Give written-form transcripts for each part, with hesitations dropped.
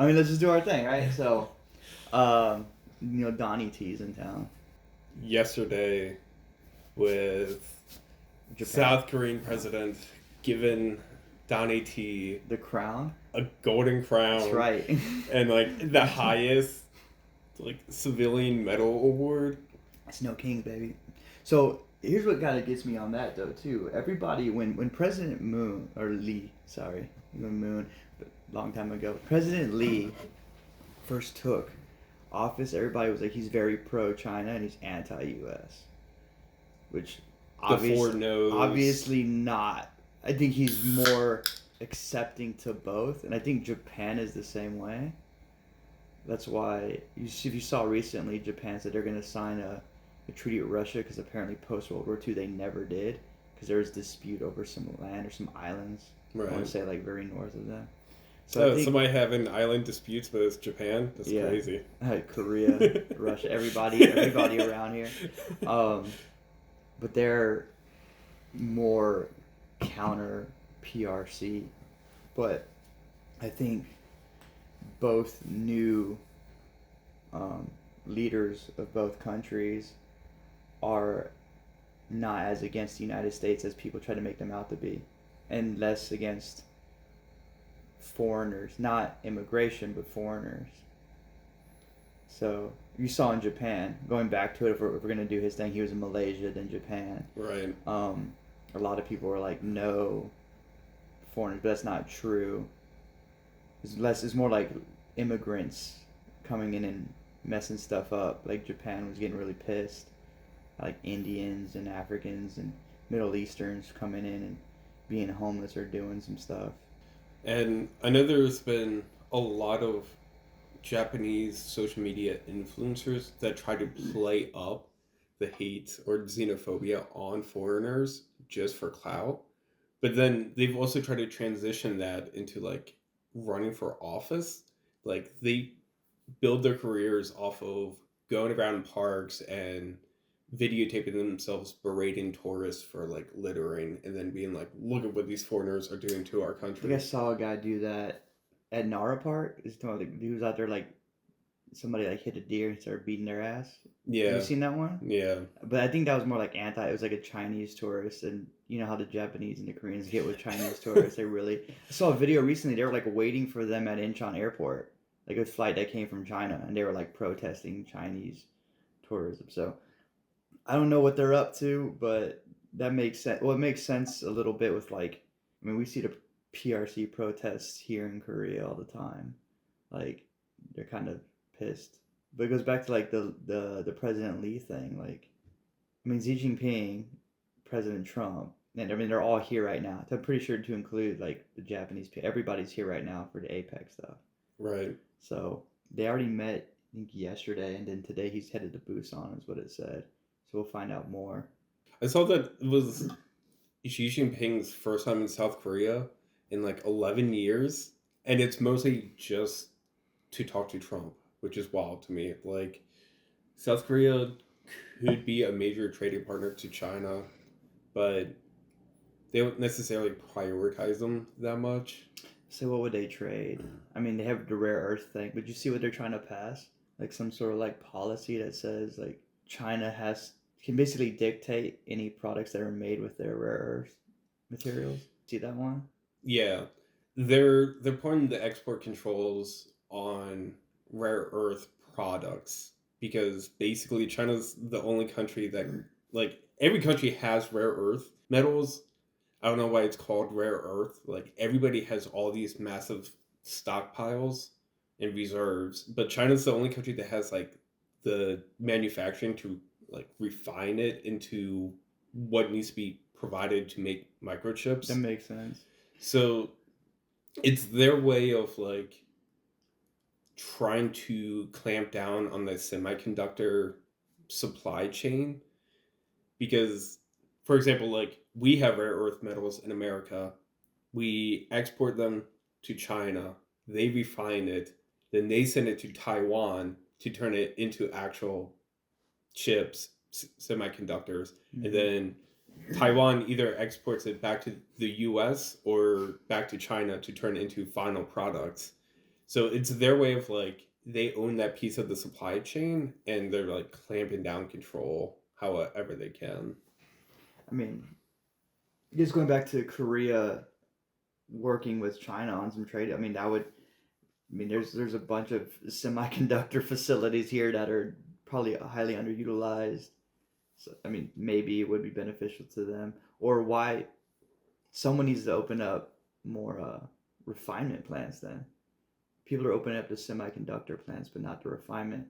I mean, let's just do our thing, right? So, Donnie T's in town. Yesterday, with Japan. South Korean president giving Donnie T The crown. a golden That's crown right. and like the highest like civilian medal award. Snow Kings, baby. So here's what kind of gets me on that though too. Everybody, when President Moon or Lee, sorry, Moon, but long time ago, President Lee first took office, everybody was like, he's very pro China and he's anti U.S. Which The four obviously knows. not. I think he's more accepting to both, and I think Japan is the same way. That's why if you saw recently, Japan said they're going to sign a treaty with Russia because apparently post World War II they never did because there was dispute over some land or some islands. I want Right. to say like very north of them. So I So think somebody having island disputes, but it's Japan. That's yeah, crazy. Korea, Russia, everybody around here. Um, but they're more counter PRC. But I think both new leaders of both countries are not as against the United States as people try to make them out to be, and less against foreigners, not immigration, but foreigners. So you saw in Japan, going back to it, if we're going to do his thing, he was in Malaysia, then Japan. Right. A lot of people were like, no foreigners, but that's not true. It's more like immigrants coming in and messing stuff up. Like Japan was getting really pissed. Like Indians and Africans and Middle Easterns coming in and being homeless or doing some stuff. And I know there's been a lot of Japanese social media influencers that try to play up the hate or xenophobia on foreigners just for clout. But then they've also tried to transition that into like running for office. Like they build their careers off of going around in parks and videotaping themselves berating tourists for like littering and then being like, look at what these foreigners are doing to our I think I country. saw a guy do that at Nara Park. He was out there like somebody like hit a deer and started beating their ass. Have you Yeah, seen that one? yeah. But I think that was more like anti. It was like a Chinese tourist, and you know how the Japanese and the Koreans get with Chinese tourists. They really. I saw a video recently. They were like waiting for them at Incheon Airport, like a flight that came from China, and they were like protesting Chinese tourism. So I don't know what they're up to, but that makes sense. Well, it makes sense a little bit with like, I mean, we see the PRC protests here in Korea all the time. Like, they're kind of pissed. But it goes back to like the President Lee thing. Like, I mean, Xi Jinping, President Trump, and I mean they're all here right now. I'm pretty sure to include like the Japanese. Everybody's here right now for the APEC stuff. Right. So they already met, I think yesterday, and then today he's headed to Busan, is what it said. So we'll find out more. I saw that it was Xi Jinping's first time in South Korea in like 11 years. And it's mostly just to talk to Trump, which is wild to me. Like, South Korea could be a major trading partner to China, but they don't necessarily prioritize them that much. So what would they trade? I mean, they have the rare earth thing, but you see what they're trying to pass? Like some sort of like policy that says like China has can basically dictate any products that are made with their rare earth materials. See that one? Yeah, they're putting the export controls on rare earth products because basically China's the only country that like every country has rare earth metals. I don't know why it's called rare earth. Like everybody has all these massive stockpiles and reserves, but China's the only country that has like the manufacturing to like refine it into what needs to be provided to make That microchips. makes sense. So it's their way of like trying to clamp down on the semiconductor supply chain because for example like we have rare earth metals in America, we export them to China, they refine it, then they send it to Taiwan to turn it into actual chips, semiconductors, and Mm-hmm. then Taiwan either exports it back to the US or back to China to turn into final products. So it's their way of like they own that piece of the supply chain and they're like clamping down control however they can. I mean, just going back to Korea working with China on some trade. I mean, that would. I mean, there's a bunch of semiconductor facilities here that are probably highly underutilized. So, I mean, maybe it would be beneficial to them. Or why someone needs to open up more refinement plants then. People are opening up the semiconductor plants, but not the refinement.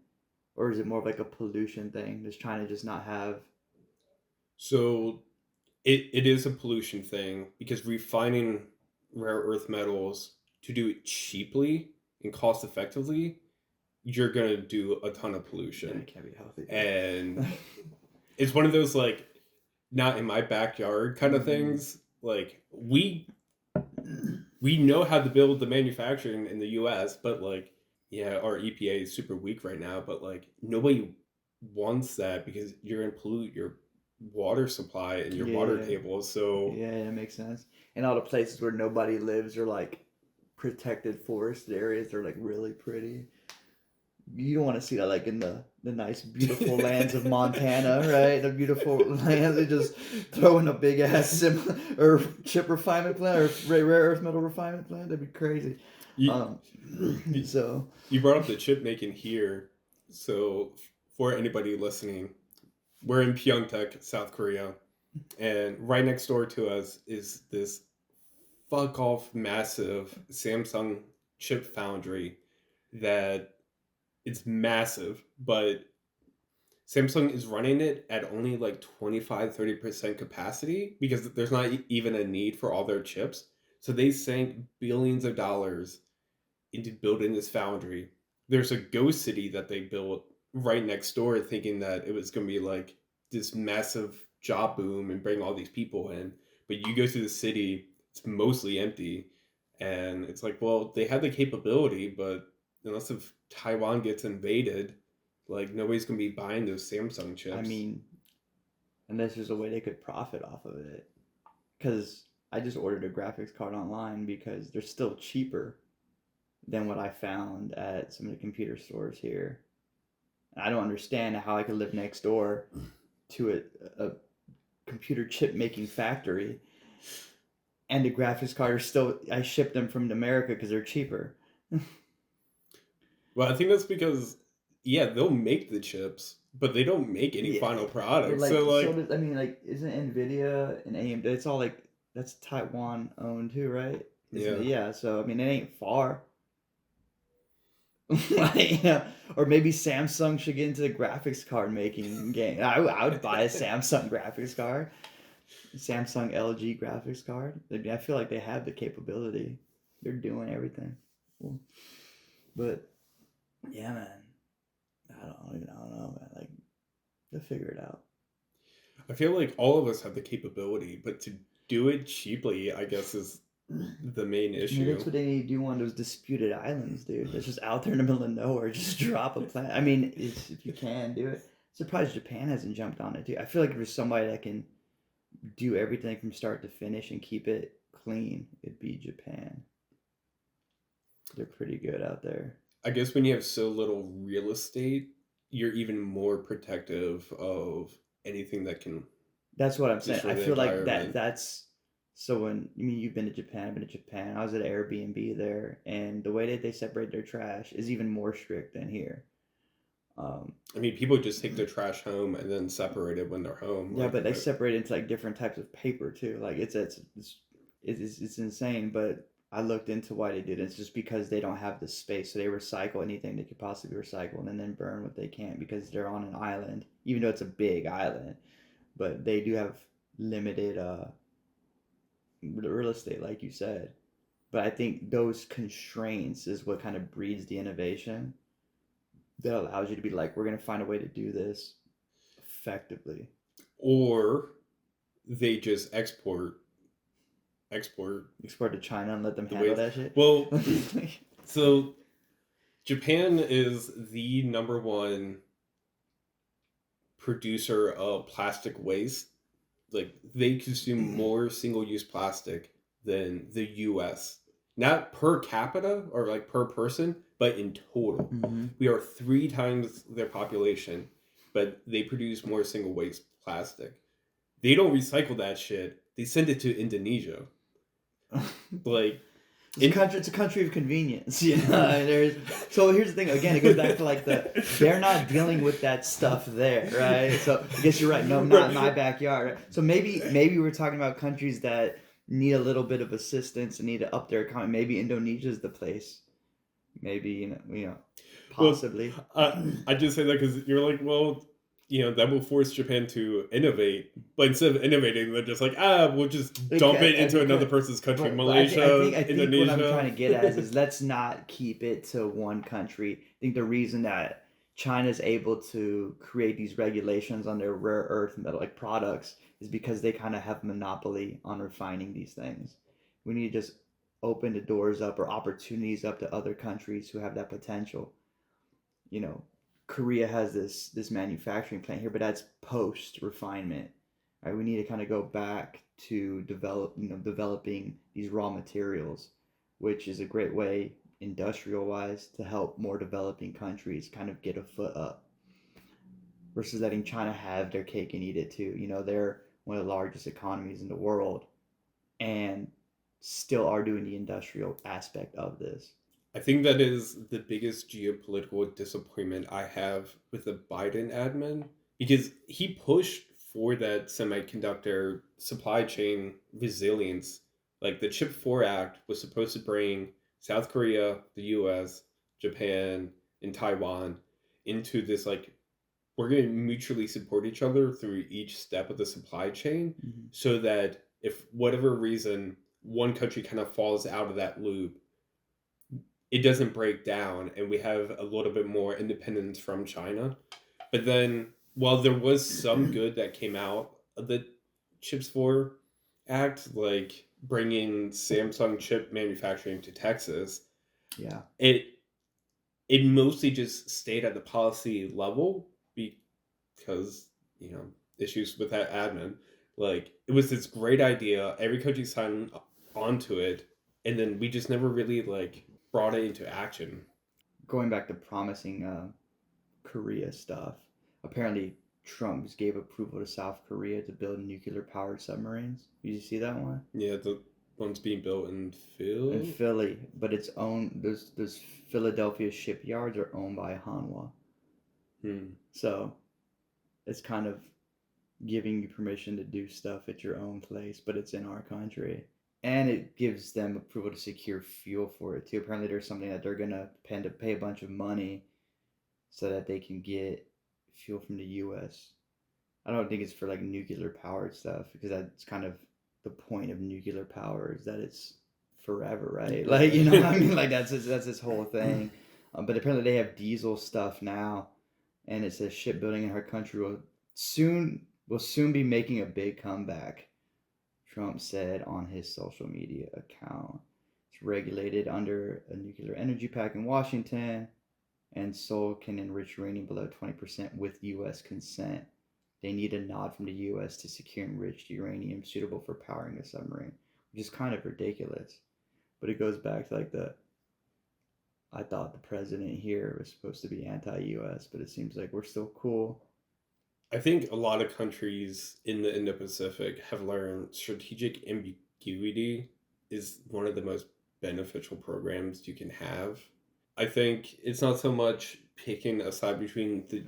Or is it more of like a pollution thing? Does China just not have? So it is a pollution thing because refining rare earth metals to do it cheaply and cost effectively, you're gonna do a ton of Yeah, pollution. it can't be healthy, And dude. it's one of those like not in my backyard kind of Mm. things. Like we know how to build the manufacturing in the US, but like yeah, our EPA is super weak right now, but like nobody wants that because you're gonna pollute your water supply and your water Yeah, table. So yeah, that makes sense. And all the places where nobody lives are like protected forested areas. They're like really pretty. You don't want to see that like in the nice beautiful lands of Montana, right? The beautiful lands they just throw in a big ass or chip refinement plant or rare earth metal refinement plant. That'd be crazy. you, Um, you so you brought up the chip making here. So for anybody listening, we're in Pyeongtaek, South Korea, and right next door to us is this fuck off massive Samsung chip foundry that it's massive, but Samsung is running it at only like 25-30% capacity because there's not even a need for all their chips. So they sank billions of dollars into building this foundry. There's a ghost city that they built right next door thinking that it was going to be like this massive job boom and bring all these people in. But you go to the city, it's mostly empty. And it's like, well, they had the capability, but unless if Taiwan gets invaded, like nobody's going to be buying those Samsung I chips. mean, unless there's a way they could profit off of it, because I just ordered a graphics card online because they're still cheaper than what I found at some of the computer stores here. And I don't understand how I could live next door to a computer chip making factory and the graphics card are still I ship them from America because they're cheaper. Well, I think that's because, yeah, they'll make the chips, but they don't make any Yeah, final but product. like So, so like, does I mean like isn't Nvidia and AMD? It's all like that's Taiwan owned too, right? Isn't it? yeah. Yeah. So I mean it ain't far. Like, yeah. Or maybe Samsung should get into the graphics card making game. I would buy a Samsung graphics card, Samsung LG graphics card. I feel like they have the capability. They're doing everything. Cool. But yeah, man. I don't know, man. Like they'll figure it out. I feel like all of us have the capability, but to do it cheaply, I guess, is the main Maybe that's issue. what they need to do on those disputed islands, dude. That's just out there in the middle of nowhere. Just drop a plant. I mean, if you can do it. Surprised Japan hasn't jumped on it too. I feel like if there's somebody that can do everything from start to finish and keep it clean, it'd be Japan. They're pretty good out there. I guess when you have so little real estate, you're even more protective of anything that can That's what I'm saying. destroy I the feel like environment. that's so when I mean you've been to Japan, I've been to Japan. I was at Airbnb there, and the way that they separate their trash is even more strict than here. Um, I mean, people just take their trash home and then separate it when they're home. yeah, Like, but they separate into like different types of paper too. Like it's insane. But I looked into why they did it. It's just because they don't have the space, so they recycle anything they could possibly recycle and then burn what they can't because they're on an island, even though it's a big island. But they do have limited real estate, like you said. But I think those constraints is what kind of breeds the innovation that allows you to be like, we're gonna find a way to do this effectively. or they just export Export to China and let them the handle waste. that shit. Well, so Japan is the number one producer of plastic waste. Like they consume more single-use plastic than the U.S. not per capita or like per person, but in total. Mm-hmm. We are 3 times their population, but they produce more single waste plastic. They don't recycle that shit. They send it to Indonesia. Like, in It's a country of convenience, you know. And so here's the thing. Again, it goes back to like they're not dealing with that stuff there, right? So I guess you're right. No, not in my backyard. Right? So maybe we're talking about countries that need a little bit of assistance and need to up their economy. Maybe Indonesia's the place. Maybe well, possibly. I just say that because you're like, well, that will force Japan to innovate. But instead of innovating, they're just like, we'll just It dump it can, into another because, person's country, but Malaysia, I think what I'm trying Indonesia. to get at is let's not keep it to one country. I think the reason that China's able to create these regulations on their rare earth metal like products is because they kind of have monopoly on refining these things. We need to just open the doors up or opportunities up to other countries who have that potential. You know, Korea has this manufacturing plant here, but that's post refinement. Right? We need to kind of go back to developing these raw materials, which is a great way industrial wise to help more developing countries kind of get a foot up versus letting China have their cake and eat it too. They're one of the largest economies in the world and still are doing the industrial aspect of this. I think that is the biggest geopolitical disappointment I have with the Biden admin because he pushed for that semiconductor supply chain resilience. Like the Chip 4 Act was supposed to bring South Korea, the US, Japan, and Taiwan into this like we're going to mutually support each other through each step of the supply chain Mm-hmm. so that if whatever reason one country kind of falls out of that loop, it doesn't break down and we have a little bit more independence from China. But then, while there was some good that came out of the Chips 4 Act, like bringing Samsung chip manufacturing to Texas, Yeah. it it mostly just stayed at the policy level because, issues with that admin. Like, it was this great idea, every country signed onto it, and then we just never really, like, brought it into action. Going back to promising Korea stuff. Apparently, Trump just gave approval to South Korea to build nuclear powered submarines. Did you see that one? Yeah, the ones being built in In Phil. Philly, but it's owned. Those Philadelphia shipyards are owned by Hanwha, Hmm. so it's kind of giving you permission to do stuff at your own place, but it's in our country. And it gives them approval to secure fuel for it too. Apparently, there's something that they're gonna pay a bunch of money so that they can get fuel from the U.S. I don't think it's for like nuclear powered stuff because that's kind of the point of nuclear power is that it's forever, right? Like what I Right. mean, like that's this whole thing. But apparently they have diesel stuff now, and it says shipbuilding in our country will soon be making a big comeback. Trump said on his social media account. It's regulated under a nuclear energy pact in Washington, and Seoul can enrich uranium below 20% with U.S. consent. They need a nod from the U.S. to secure enriched uranium suitable for powering a submarine, which is kind of ridiculous. But it goes back to like I thought the president here was supposed to be anti-U.S., but it seems like we're still cool. I think a lot of countries in the Indo-Pacific have learned strategic ambiguity is one of the most beneficial programs you can have. I think it's not so much picking a side between the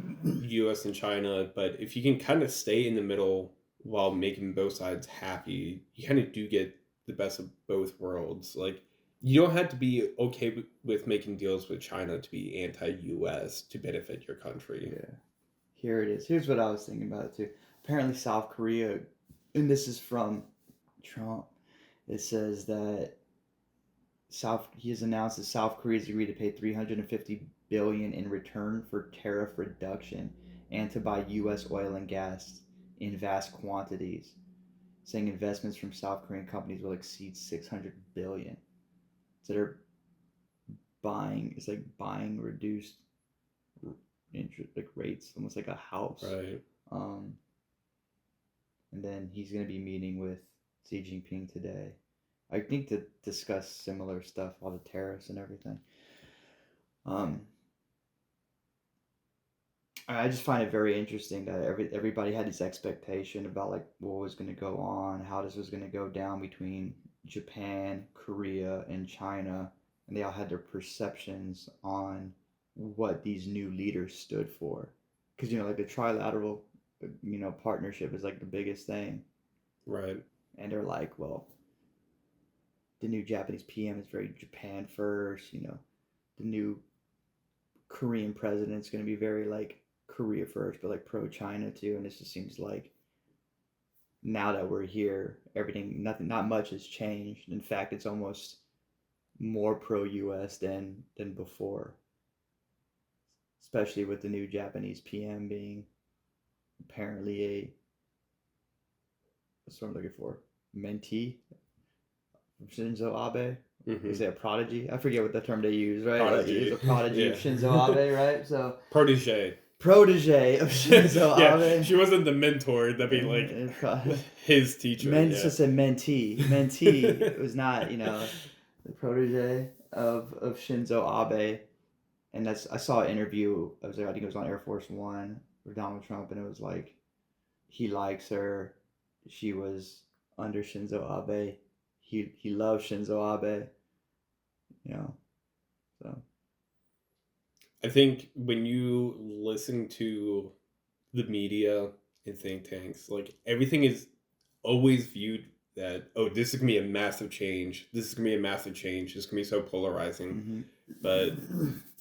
US and China, but if you can kind of stay in the middle while making both sides happy, you kind of do get the best of both worlds. Like, you don't have to be okay with making deals with China to be anti US to benefit your country. Yeah, here it is. Here's what I was thinking about it too. Apparently, South Korea, and this is from Trump. It says that he has announced that South Korea has agreed to pay 350 billion in return for tariff reduction and to buy U.S. oil and gas in vast quantities, saying investments from South Korean companies will exceed 600 billion. So they're buying. It's like buying reduced interest like rates, almost like a house. Right. Um, and then he's going to be meeting with Xi Jinping today. I think to discuss similar stuff, all the tariffs and everything. Um, I just find it very interesting that everybody had this expectation about like what was going to go on, how this was going to go down between Japan, Korea, and China, and they all had their perceptions on what these new leaders stood for. Because like the trilateral, partnership is like the biggest thing, Right. and they're like, well, the new Japanese PM is very Japan first. The new Korean president's going to be very like Korea first, but like pro China too. And this just seems like now that we're here, everything, nothing, not much has changed. In fact, it's almost more pro U.S. than before, especially with the new Japanese PM being apparently what's what I'm looking for, mentee from Shinzo Abe. Is it a prodigy? I forget what the term they use, right? Prodigy. He's a prodigy of Shinzo Abe, right? So Protege. Protege of Shinzo Yeah, Abe. she wasn't the mentor. That'd be like his teacher. Just a mentee. Mentee was not, the protege of Shinzo Abe. And I saw an interview. I think it was on Air Force One with Donald Trump, and it was like he likes her. She was under Shinzo Abe. He loves Shinzo Abe. So I think when you listen to the media and think tanks, like everything is always viewed that, oh, this is gonna be a massive change. This is gonna be a massive change. It's gonna be so polarizing. But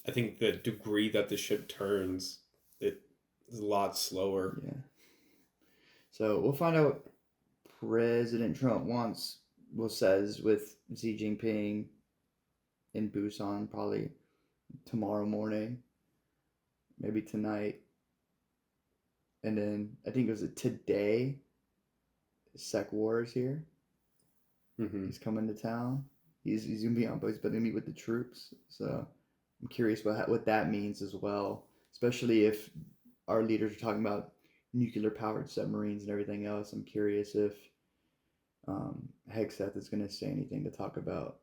I think the degree that the ship turns, it is a lot slower. Yeah. So we'll find out President Trump says with Xi Jinping in Busan probably tomorrow morning, maybe tonight. And then I think it was today, Sec War is here. He's coming to town. He's gonna be he's gonna meet with the troops. So I'm curious what that means as well, especially if our leaders are talking about nuclear powered submarines and everything else. I'm curious if Hegseth is going to say anything to talk about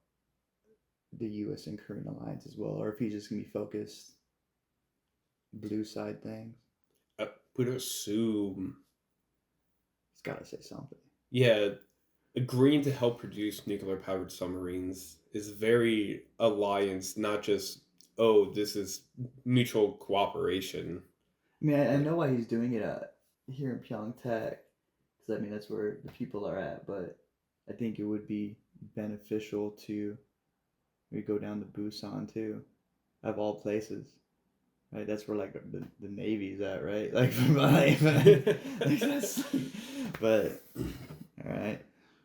the U.S. and Korean alliance as well, or if he's just going to be focused blue side things. I would assume He's got to say something. Yeah, agreeing to help produce nuclear powered submarines is very alliance, not just, oh, this is mutual cooperation. I mean, I know why he's doing it here in Pyeongtaek, because I mean that's where the people are at. But I think it would be beneficial to maybe go down to Busan too, of all places. Right, that's where like the Navy's at, right? Like, but all right.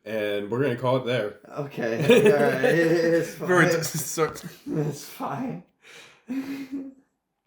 And we're gonna call it there. Okay, all right, it's fine. It's fine.